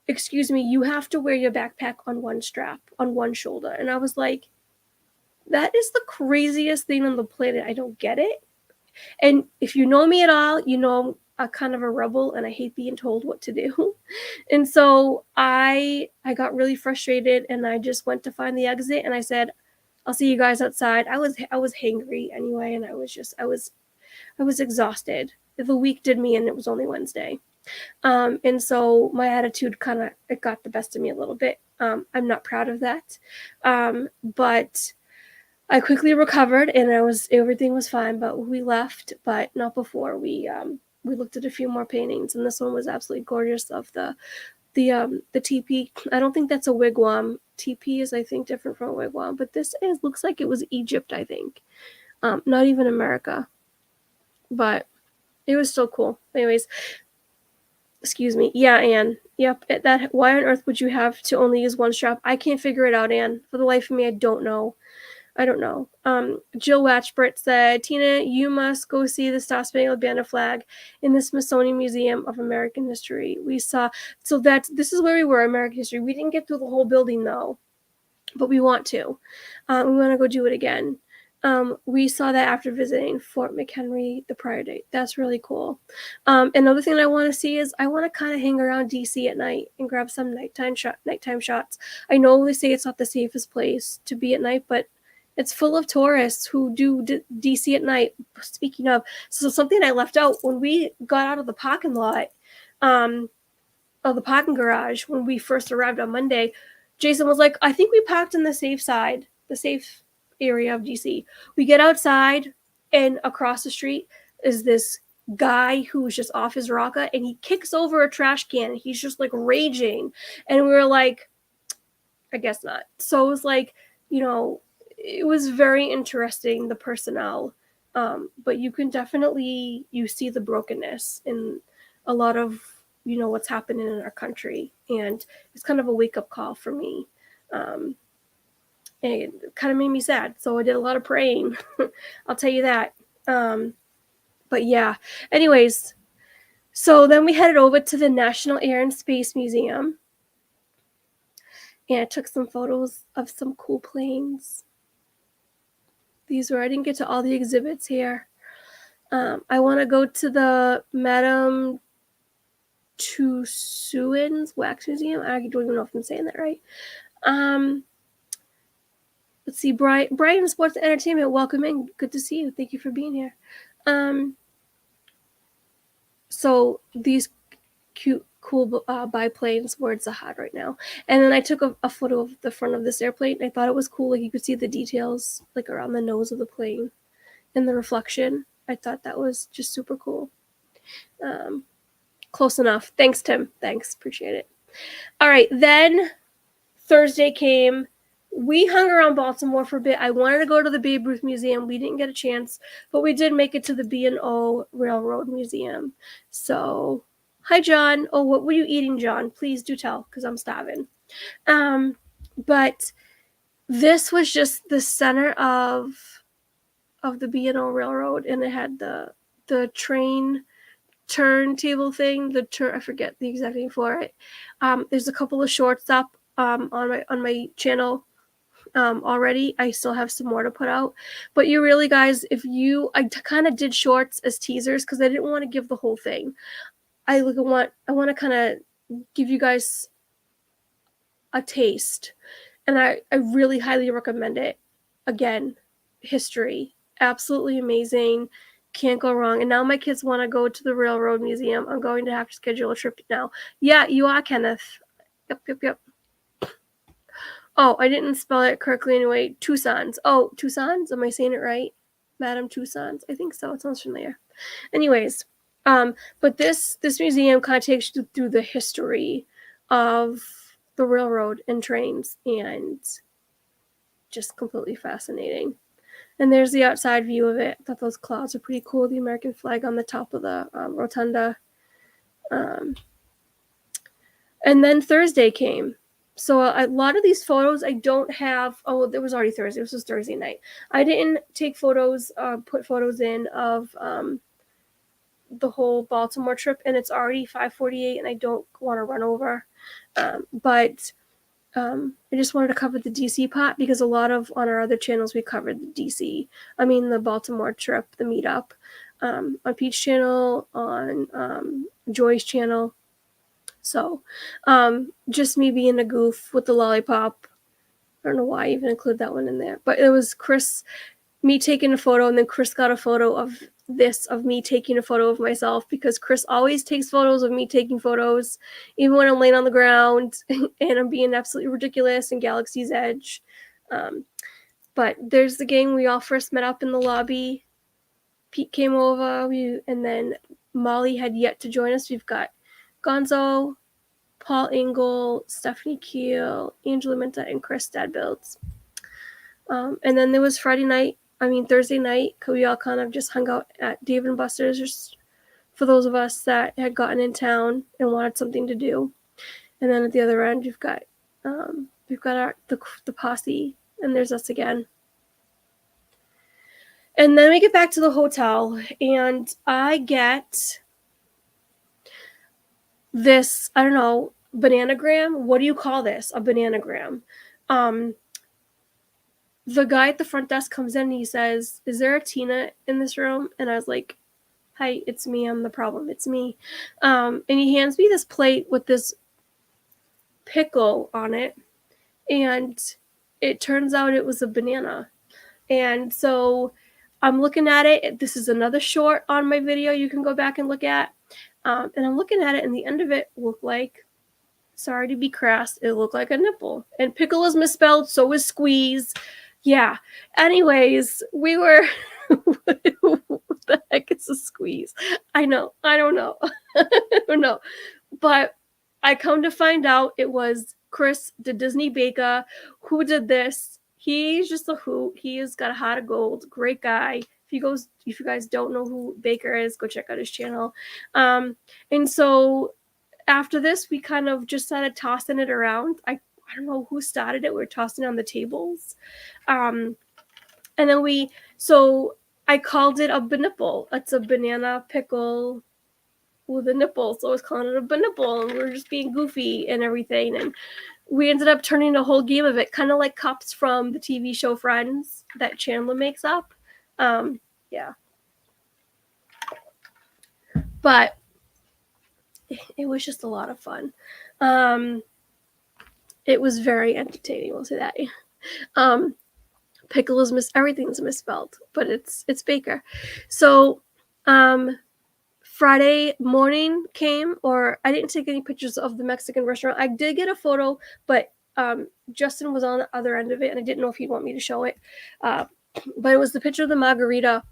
[SPEAKER 3] excuse me, you have to wear your backpack on one strap, on one shoulder. And I was like, that is the craziest thing on the planet. I don't get it. And if you know me at all, you know I'm kind of a rebel, and I hate being told what to do. And so I got really frustrated, and I just went to find the exit, and I said, I'll see you guys outside. I was hangry anyway, and I was exhausted. The week did me, and it was only Wednesday. And so my attitude it got the best of me a little bit. I'm not proud of that. But I quickly recovered, and everything was fine. But we left, but not before we looked at a few more paintings, and this one was absolutely gorgeous, of the teepee. I don't think that's a wigwam. Teepee is, I think, different from a wigwam, but this looks like it was Egypt, I think. Not even America, but it was so cool. Anyways, excuse me. Yeah, Anne. Yep. That. Why on earth would you have to only use one strap? I can't figure it out, Anne. For the life of me, I don't know. Jill Watchbert said, Tina, you must go see the Star Spangled Banner flag in the Smithsonian Museum of American History. This is where we were, American history. We didn't get through the whole building though, but we want to. We want to go do it again. We saw that after visiting Fort McHenry, the prior date. That's really cool. Another thing I want to see is I want to kind of hang around DC at night and grab some nighttime shots. I know they say it's not the safest place to be at night, but it's full of tourists who do DC at night. Speaking of, so something I left out when we got out of the parking lot, of the parking garage when we first arrived on Monday, Jason was like, I think we parked in the safe side, the safe area of DC. We get outside, and across the street is this guy who was just off his rocker, and he kicks over a trash can, and he's just like raging. And we were like, I guess not. So it was like, it was very interesting, the personnel, but you can definitely, you see the brokenness in a lot of, what's happening in our country, and it's kind of a wake-up call for me, and it kind of made me sad, so I did a lot of praying. I'll tell you that. But yeah, anyways, so then we headed over to the National Air and Space Museum, and I took some photos of some cool planes. these were. I didn't get to all the exhibits here. I want to go to the Madame Tussauds Wax Museum. I don't even know if I'm saying that right. Let's see, Brian Sports and Entertainment, welcome in. Good to see you. Thank you for being here. So these cute, cool biplanes where it's hot right now. And then I took a photo of the front of this airplane. I thought it was cool. Like you could see the details like around the nose of the plane and the reflection. I thought that was just super cool. Close enough. Thanks, Tim. Thanks. Appreciate it. All right. Then Thursday came. We hung around Baltimore for a bit. I wanted to go to the Babe Ruth Museum. We didn't get a chance, but we did make it to the B&O Railroad Museum. So, hi, John. Oh, what were you eating, John? Please do tell, because I'm starving. But this was just the center of the B&O Railroad, and it had the train turntable thing. I forget the exact name for it. There's a couple of shorts up on my channel. Already. I still have some more to put out, but you really guys, I kind of did shorts as teasers because I didn't want to give the whole thing. I want to kind of give you guys a taste, and I really highly recommend it. Again, history, absolutely amazing, can't go wrong. And now my kids want to go to the Railroad Museum. I'm going to have to schedule a trip now. Yeah, you are, Kenneth. Yep. Oh, I didn't spell it correctly anyway. Tussauds. Oh, Tussauds? Am I saying it right? Madame Tussauds? I think so. It sounds familiar. Anyways, but this museum kind of takes you through the history of the railroad and trains, and just completely fascinating. And there's the outside view of it. I thought those clouds are pretty cool. The American flag on the top of the rotunda. And then Thursday came. So a lot of these photos I don't have. Oh, it was already Thursday. This was Thursday night. I didn't take photos, put photos in of the whole Baltimore trip, and it's already 5:48, and I don't want to run over. But I just wanted to cover the DC part because a lot of on our other channels we covered the Baltimore trip, the meetup, on Pete's channel, on Joy's channel. So, just me being a goof with the lollipop. I don't know why I even include that one in there, but it was Chris, me taking a photo, and then Chris got a photo of me taking a photo of myself, because Chris always takes photos of me taking photos, even when I'm laying on the ground and I'm being absolutely ridiculous in Galaxy's Edge. But there's the gang. We all first met up in the lobby. Pete came over, and then Molly had yet to join us. We've got Gonzo, Paul Engel, Stephanie Keel, Angela Minta, and Chris Stadbilds. And then there was Thursday night, we all kind of just hung out at Dave & Buster's, just for those of us that had gotten in town and wanted something to do. And then at the other end, we've got the posse, and there's us again. And then we get back to the hotel, and I get this, I don't know, bananagram. What do you call this? A bananagram. The guy at the front desk comes in and he says, "Is there a Tina in this room?" And I was like, "Hi, it's me. I'm the problem. It's me." And he hands me this plate with this pickle on it, and it turns out it was a banana. And so I'm looking at it. This is another short on my video you can go back and look at. And I'm looking at it, and the end of it looked like, sorry to be crass, it looked like a nipple. And pickle is misspelled, so is squeeze. Yeah. Anyways, we were... What the heck is a squeeze? I know. I don't know. I don't know. But I come to find out it was Chris, the Disney Baker, who did this. He's just a hoot. He has got a heart of gold. Great guy. If you guys don't know who Baker is, go check out his channel. And so after this, we kind of just started tossing it around. I don't know who started it. We were tossing it on the tables. And then I called it a banipple. It's a banana pickle with a nipple. So I was calling it a banipple, and we were just being goofy and everything. And we ended up turning a whole game of it, kind of like cups from the TV show Friends that Chandler makes up. Yeah. But it was just a lot of fun. It was very entertaining, we'll say that. Pickle is everything's misspelled, but it's Baker. So Friday morning came, or I didn't take any pictures of the Mexican restaurant. I did get a photo, but Justin was on the other end of it, and I didn't know if he'd want me to show it. But it was the picture of the margarita.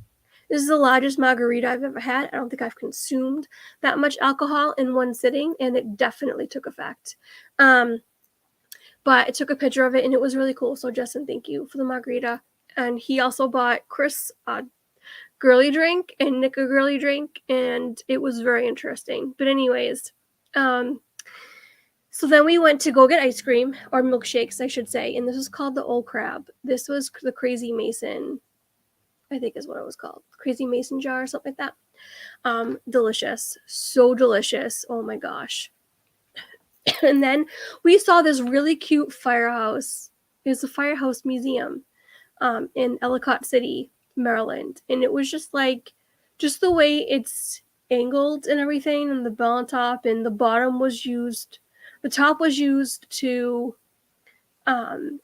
[SPEAKER 3] This is the largest margarita I've ever had. I don't think I've consumed that much alcohol in one sitting, and it definitely took effect. But I took a picture of it, and it was really cool. So Justin, thank you for the margarita. And he also bought Chris a girly drink and Nick a girly drink, and it was very interesting. But anyways, so then we went to go get ice cream, or milkshakes, I should say, and this was called the Old Crab. This was the Crazy Mason, I think is what it was called. Crazy Mason jar or something like that. Delicious. So delicious. Oh my gosh. And then we saw this really cute firehouse. It's a firehouse museum in Ellicott City, Maryland. And it was just the way it's angled and everything, and the bell on top, and the top was used to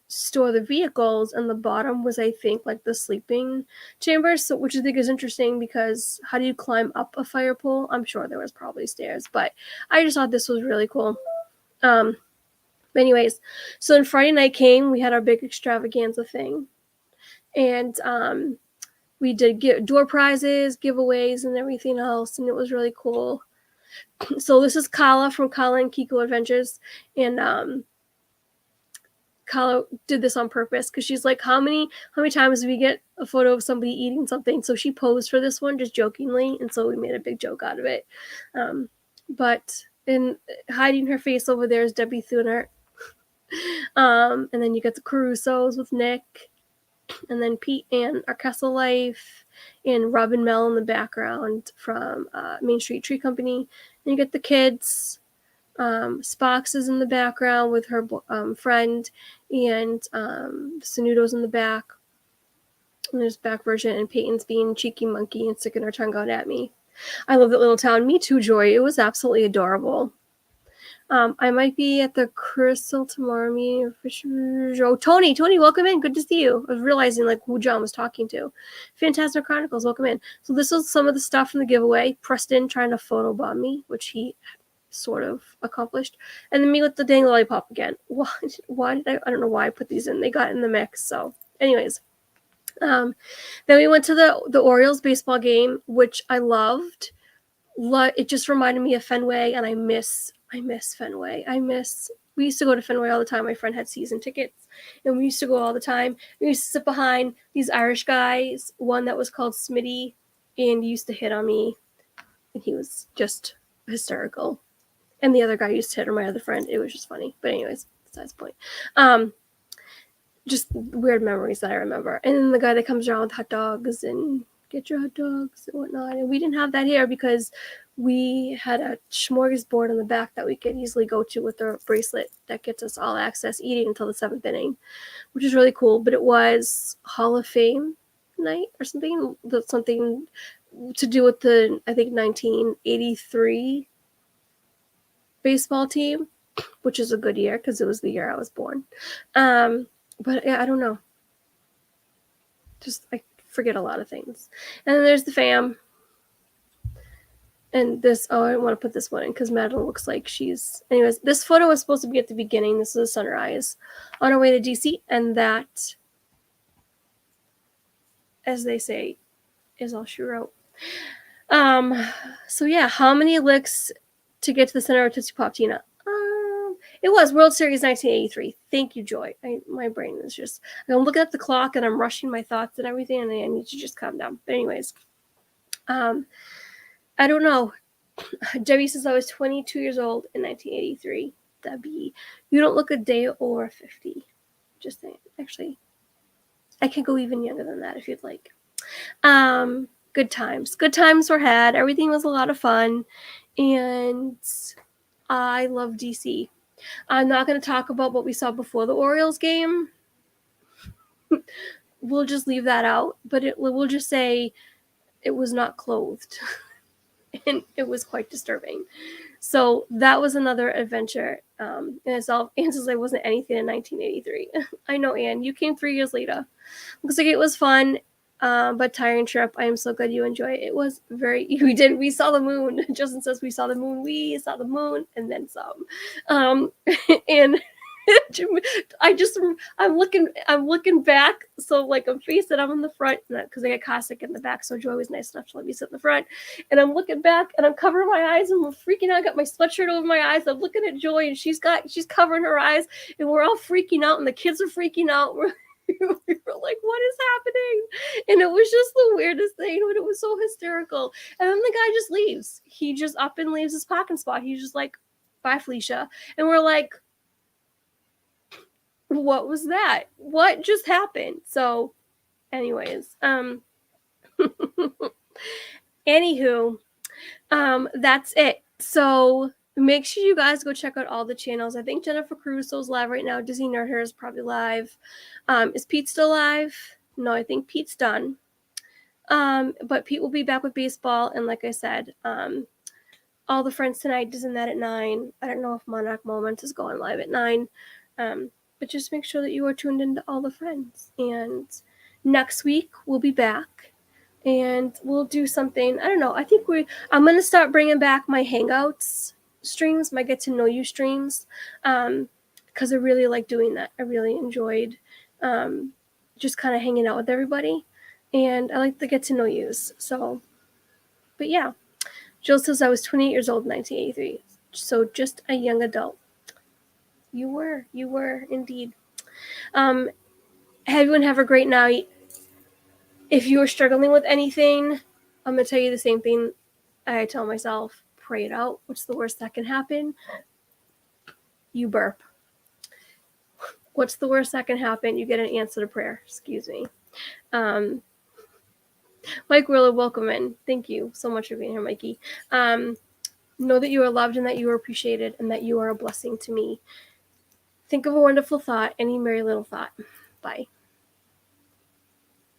[SPEAKER 3] store the vehicles, and the bottom was, I think, like the sleeping chambers, so, which I think is interesting, because how do you climb up a fire pole? I'm sure there was probably stairs, but I just thought this was really cool. Anyways, so then Friday night came, we had our big extravaganza thing, and we did door prizes, giveaways, and everything else, and it was really cool. So this is Kala from Kala and Kiko Adventures, and Kala did this on purpose, because she's like, how many times do we get a photo of somebody eating something? So she posed for this one just jokingly, and so we made a big joke out of it. But in hiding her face over there is Debbie Thunert. And then you get the Carusos with Nick, and then Pete and Our Castle Life, and Robin Mel in the background from Main Street Tree Company. And you get the kids. Spox is in the background with her friend, and Sanudo's in the back. And there's back version, and Peyton's being cheeky monkey and sticking her tongue out at me. I love that little town. Me too, Joy. It was absolutely adorable. I might be at the Crystal tomorrow meeting. Oh, Tony, welcome in. Good to see you. I was realizing who John was talking to. Fantastic Chronicles, welcome in. So this was some of the stuff from the giveaway. Preston trying to photobomb me, which he sort of accomplished. And then me with the dang lollipop again. Why did I don't know why I put these in. They got in the mix. So anyways. Then we went to the Orioles baseball game, which I loved. It just reminded me of Fenway, and I miss Fenway. We used to go to Fenway all the time. My friend had season tickets, and we used to go all the time. We used to sit behind these Irish guys, one that was called Smitty, and he used to hit on me, and he was just hysterical. And the other guy used to hit on my other friend. It was just funny. But anyways, besides the point. Just weird memories that I remember. And then the guy that comes around with hot dogs and get your hot dogs and whatnot. And we didn't have that here because we had a smorgasbord in the back that we could easily go to with our bracelet that gets us all access eating until the 7th inning, which is really cool. But it was Hall of Fame night or something to do with the, I think, 1983 baseball team, which is a good year because it was the year I was born. But yeah, I don't know. I forget a lot of things. And then there's the fam. And this, I don't want to put this one in because Madeline looks like she's... Anyways, this photo was supposed to be at the beginning. This is a sunrise on our way to DC. And that, as they say, is all she wrote. So yeah, how many licks to get to the center of Tootsie Pop, Tina? It was World Series 1983. Thank you, Joy. My brain is just... I'm looking at the clock and I'm rushing my thoughts and everything, and I need to just calm down. But anyways, I don't know. Debbie says I was 22 years old in 1983. Debbie, you don't look a day over 50. Just saying. Actually, I can go even younger than that if you'd like. Good times. Good times were had. Everything was a lot of fun. And I love DC. I'm not going to talk about what we saw before the Orioles game. We'll just leave that out, but we'll just say it was not clothed. And it was quite disturbing. So that was another adventure in itself. Anne says I wasn't anything in 1983. I know, Anne. You came 3 years later. Looks like it was fun, but tiring trip. I am so glad you enjoyed it. It was we saw the moon. Justin says we saw the moon. We saw the moon and then some. And I'm looking back, so like I'm facing, I'm in the front because I got Cossack in the back, so Joy was nice enough to let me sit in the front, and I'm looking back and I'm covering my eyes and I'm freaking out. I got my sweatshirt over my eyes. I'm looking at Joy and she's covering her eyes, and we're all freaking out and the kids are freaking out. We were like, what is happening? And it was just the weirdest thing, but it was so hysterical. And then the guy just leaves. He just up and leaves his parking spot. He's just like, bye, Felicia. And we're like, what was that? What just happened? So anyways, anywho, that's it. So make sure you guys go check out all the channels. I think Jennifer Caruso's live right now. Disney Nerd Hair is probably live. Is Pete still live? No, I think Pete's done. But Pete will be back with baseball, and like I said, all the friends tonight isn't that at 9. I don't know if Monarch Moments is going live at 9. But just make sure that you are tuned into all the friends. And next week we'll be back and we'll do something. I don't know. I think I'm going to start bringing back my Hangouts streams, my Get to Know You streams, because I really like doing that. I really enjoyed just kind of hanging out with everybody. And I like the Get to Know Yous. So, but yeah. Jill says I was 28 years old in 1983. So just a young adult. You were indeed. Everyone have a great night. If you are struggling with anything, I'm going to tell you the same thing I tell myself. Pray it out. What's the worst that can happen? You burp. What's the worst that can happen? You get an answer to prayer. Excuse me. Mike Wheeler, welcome in. Thank you so much for being here, Mikey. Know that you are loved and that you are appreciated and that you are a blessing to me. Think of a wonderful thought, any merry little thought. Bye.